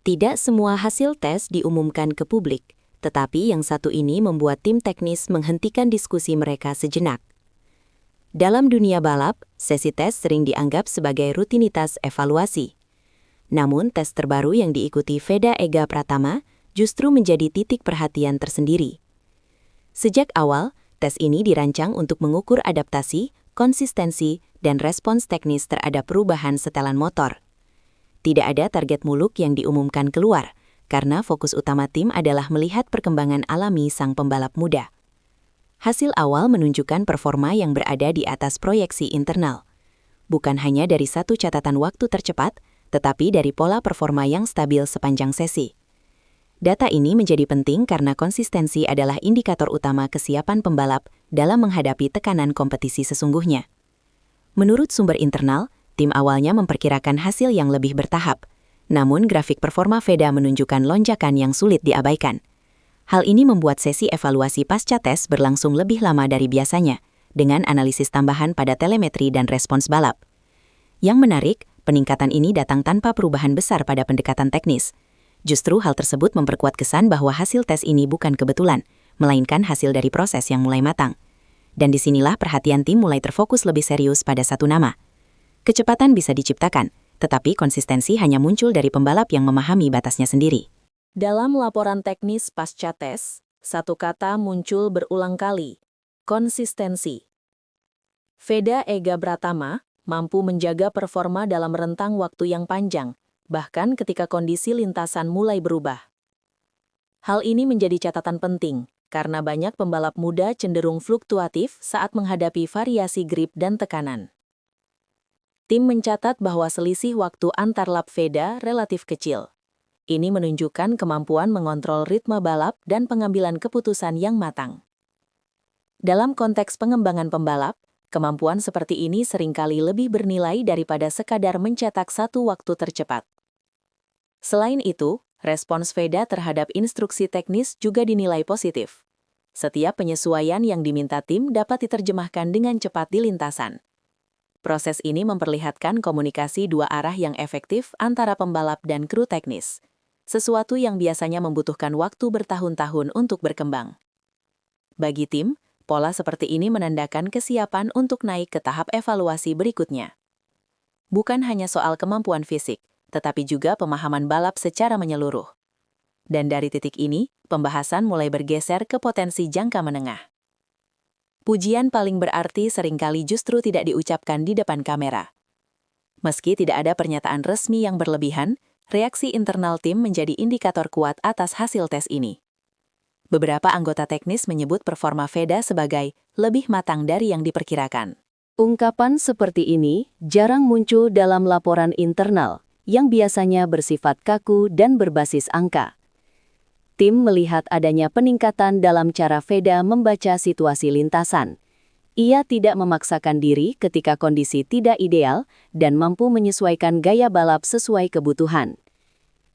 Tidak semua hasil tes diumumkan ke publik, tetapi yang satu ini membuat tim teknis menghentikan diskusi mereka sejenak. Dalam dunia balap, sesi tes sering dianggap sebagai rutinitas evaluasi. Namun, tes terbaru yang diikuti Veda Ega Pratama justru menjadi titik perhatian tersendiri. Sejak awal, tes ini dirancang untuk mengukur adaptasi, konsistensi, dan respons teknis terhadap perubahan setelan motor. Tidak ada target muluk yang diumumkan keluar, karena fokus utama tim adalah melihat perkembangan alami sang pembalap muda. Hasil awal menunjukkan performa yang berada di atas proyeksi internal. Bukan hanya dari satu catatan waktu tercepat, tetapi dari pola performa yang stabil sepanjang sesi. Data ini menjadi penting karena konsistensi adalah indikator utama kesiapan pembalap dalam menghadapi tekanan kompetisi sesungguhnya. Menurut sumber internal, tim awalnya memperkirakan hasil yang lebih bertahap, namun grafik performa Veda menunjukkan lonjakan yang sulit diabaikan. Hal ini membuat sesi evaluasi pasca tes berlangsung lebih lama dari biasanya, dengan analisis tambahan pada telemetri dan respons balap. Yang menarik, peningkatan ini datang tanpa perubahan besar pada pendekatan teknis. Justru hal tersebut memperkuat kesan bahwa hasil tes ini bukan kebetulan, melainkan hasil dari proses yang mulai matang. Dan disinilah perhatian tim mulai terfokus lebih serius pada satu nama. Kecepatan bisa diciptakan, tetapi konsistensi hanya muncul dari pembalap yang memahami batasnya sendiri. Dalam laporan teknis pasca tes, satu kata muncul berulang kali, konsistensi. Veda Ega Pratama mampu menjaga performa dalam rentang waktu yang panjang, bahkan ketika kondisi lintasan mulai berubah. Hal ini menjadi catatan penting, karena banyak pembalap muda cenderung fluktuatif saat menghadapi variasi grip dan tekanan. Tim mencatat bahwa selisih waktu antar lap Veda relatif kecil. Ini menunjukkan kemampuan mengontrol ritme balap dan pengambilan keputusan yang matang. Dalam konteks pengembangan pembalap, kemampuan seperti ini seringkali lebih bernilai daripada sekadar mencetak satu waktu tercepat. Selain itu, respons Veda terhadap instruksi teknis juga dinilai positif. Setiap penyesuaian yang diminta tim dapat diterjemahkan dengan cepat di lintasan. Proses ini memperlihatkan komunikasi dua arah yang efektif antara pembalap dan kru teknis, sesuatu yang biasanya membutuhkan waktu bertahun-tahun untuk berkembang. Bagi tim, pola seperti ini menandakan kesiapan untuk naik ke tahap evaluasi berikutnya. Bukan hanya soal kemampuan fisik, tetapi juga pemahaman balap secara menyeluruh. Dan dari titik ini, pembahasan mulai bergeser ke potensi jangka menengah. Pujian paling berarti seringkali justru tidak diucapkan di depan kamera. Meski tidak ada pernyataan resmi yang berlebihan, reaksi internal tim menjadi indikator kuat atas hasil tes ini. Beberapa anggota teknis menyebut performa Veda sebagai lebih matang dari yang diperkirakan. Ungkapan seperti ini jarang muncul dalam laporan internal, yang biasanya bersifat kaku dan berbasis angka. Tim melihat adanya peningkatan dalam cara Veda membaca situasi lintasan. Ia tidak memaksakan diri ketika kondisi tidak ideal dan mampu menyesuaikan gaya balap sesuai kebutuhan.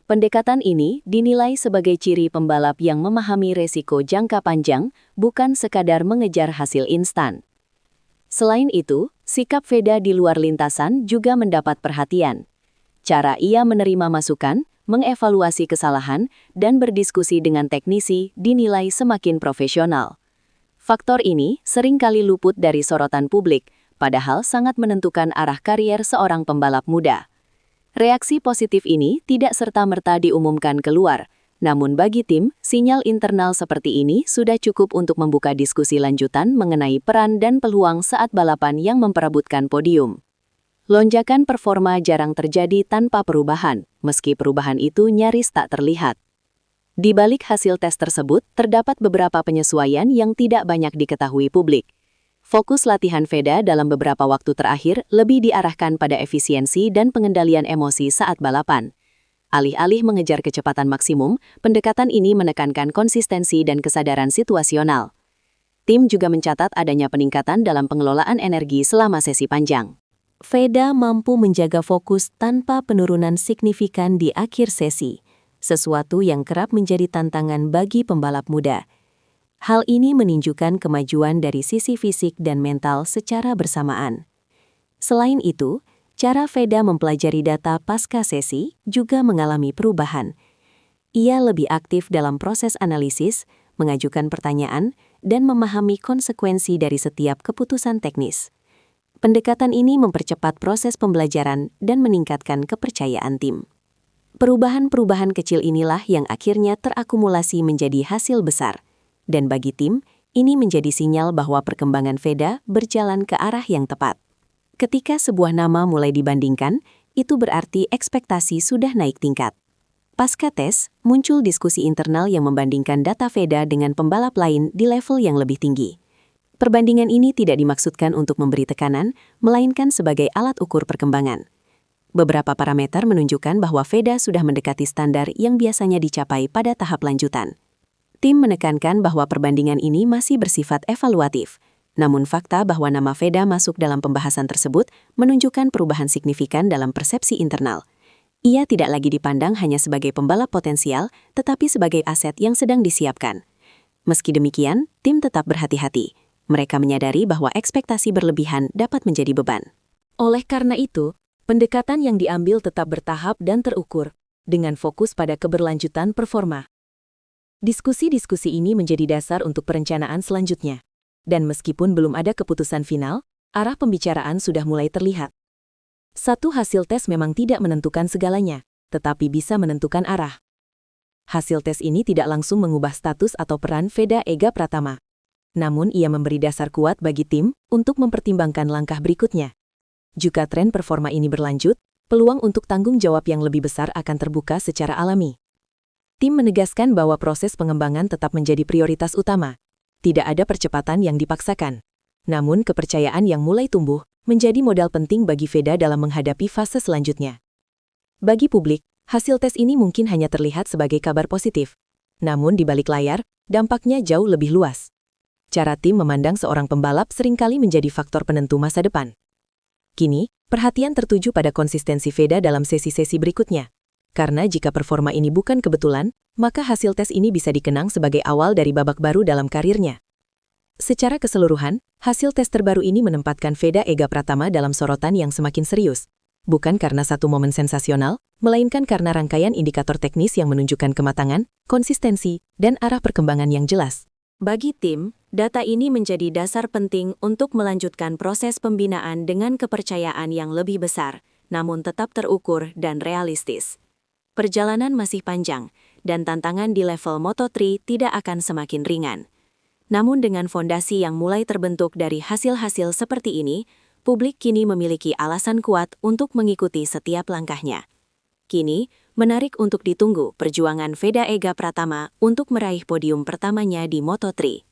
Pendekatan ini dinilai sebagai ciri pembalap yang memahami resiko jangka panjang, bukan sekadar mengejar hasil instan. Selain itu, sikap Veda di luar lintasan juga mendapat perhatian. Cara ia menerima masukan, mengevaluasi kesalahan, dan berdiskusi dengan teknisi dinilai semakin profesional. Faktor ini seringkali luput dari sorotan publik, padahal sangat menentukan arah karier seorang pembalap muda. Reaksi positif ini tidak serta-merta diumumkan keluar, namun bagi tim, sinyal internal seperti ini sudah cukup untuk membuka diskusi lanjutan mengenai peran dan peluang saat balapan yang memperebutkan podium. Lonjakan performa jarang terjadi tanpa perubahan, meski perubahan itu nyaris tak terlihat. Di balik hasil tes tersebut, terdapat beberapa penyesuaian yang tidak banyak diketahui publik. Fokus latihan Veda dalam beberapa waktu terakhir lebih diarahkan pada efisiensi dan pengendalian emosi saat balapan. Alih-alih mengejar kecepatan maksimum, pendekatan ini menekankan konsistensi dan kesadaran situasional. Tim juga mencatat adanya peningkatan dalam pengelolaan energi selama sesi panjang. Veda mampu menjaga fokus tanpa penurunan signifikan di akhir sesi, sesuatu yang kerap menjadi tantangan bagi pembalap muda. Hal ini menunjukkan kemajuan dari sisi fisik dan mental secara bersamaan. Selain itu, cara Veda mempelajari data pasca sesi juga mengalami perubahan. Ia lebih aktif dalam proses analisis, mengajukan pertanyaan, dan memahami konsekuensi dari setiap keputusan teknis. Pendekatan ini mempercepat proses pembelajaran dan meningkatkan kepercayaan tim. Perubahan-perubahan kecil inilah yang akhirnya terakumulasi menjadi hasil besar. Dan bagi tim, ini menjadi sinyal bahwa perkembangan Veda berjalan ke arah yang tepat. Ketika sebuah nama mulai dibandingkan, itu berarti ekspektasi sudah naik tingkat. Pasca tes, muncul diskusi internal yang membandingkan data Veda dengan pembalap lain di level yang lebih tinggi. Perbandingan ini tidak dimaksudkan untuk memberi tekanan, melainkan sebagai alat ukur perkembangan. Beberapa parameter menunjukkan bahwa Veda sudah mendekati standar yang biasanya dicapai pada tahap lanjutan. Tim menekankan bahwa perbandingan ini masih bersifat evaluatif, namun fakta bahwa nama Veda masuk dalam pembahasan tersebut menunjukkan perubahan signifikan dalam persepsi internal. Ia tidak lagi dipandang hanya sebagai pembalap potensial, tetapi sebagai aset yang sedang disiapkan. Meski demikian, tim tetap berhati-hati. Mereka menyadari bahwa ekspektasi berlebihan dapat menjadi beban. Oleh karena itu, pendekatan yang diambil tetap bertahap dan terukur, dengan fokus pada keberlanjutan performa. Diskusi-diskusi ini menjadi dasar untuk perencanaan selanjutnya. Dan meskipun belum ada keputusan final, arah pembicaraan sudah mulai terlihat. Satu hasil tes memang tidak menentukan segalanya, tetapi bisa menentukan arah. Hasil tes ini tidak langsung mengubah status atau peran Veda Ega Pratama. Namun ia memberi dasar kuat bagi tim untuk mempertimbangkan langkah berikutnya. Jika tren performa ini berlanjut, peluang untuk tanggung jawab yang lebih besar akan terbuka secara alami. Tim menegaskan bahwa proses pengembangan tetap menjadi prioritas utama. Tidak ada percepatan yang dipaksakan. Namun kepercayaan yang mulai tumbuh menjadi modal penting bagi Veda dalam menghadapi fase selanjutnya. Bagi publik, hasil tes ini mungkin hanya terlihat sebagai kabar positif. Namun di balik layar, dampaknya jauh lebih luas. Cara tim memandang seorang pembalap seringkali menjadi faktor penentu masa depan. Kini, perhatian tertuju pada konsistensi Veda dalam sesi-sesi berikutnya. Karena jika performa ini bukan kebetulan, maka hasil tes ini bisa dikenang sebagai awal dari babak baru dalam karirnya. Secara keseluruhan, hasil tes terbaru ini menempatkan Veda Ega Pratama dalam sorotan yang semakin serius. Bukan karena satu momen sensasional, melainkan karena rangkaian indikator teknis yang menunjukkan kematangan, konsistensi, dan arah perkembangan yang jelas. Bagi tim, data ini menjadi dasar penting untuk melanjutkan proses pembinaan dengan kepercayaan yang lebih besar, namun tetap terukur dan realistis. Perjalanan masih panjang, dan tantangan di level Moto3 tidak akan semakin ringan. Namun dengan fondasi yang mulai terbentuk dari hasil-hasil seperti ini, publik kini memiliki alasan kuat untuk mengikuti setiap langkahnya. Kini, menarik untuk ditunggu perjuangan Veda Ega Pratama untuk meraih podium pertamanya di Moto3.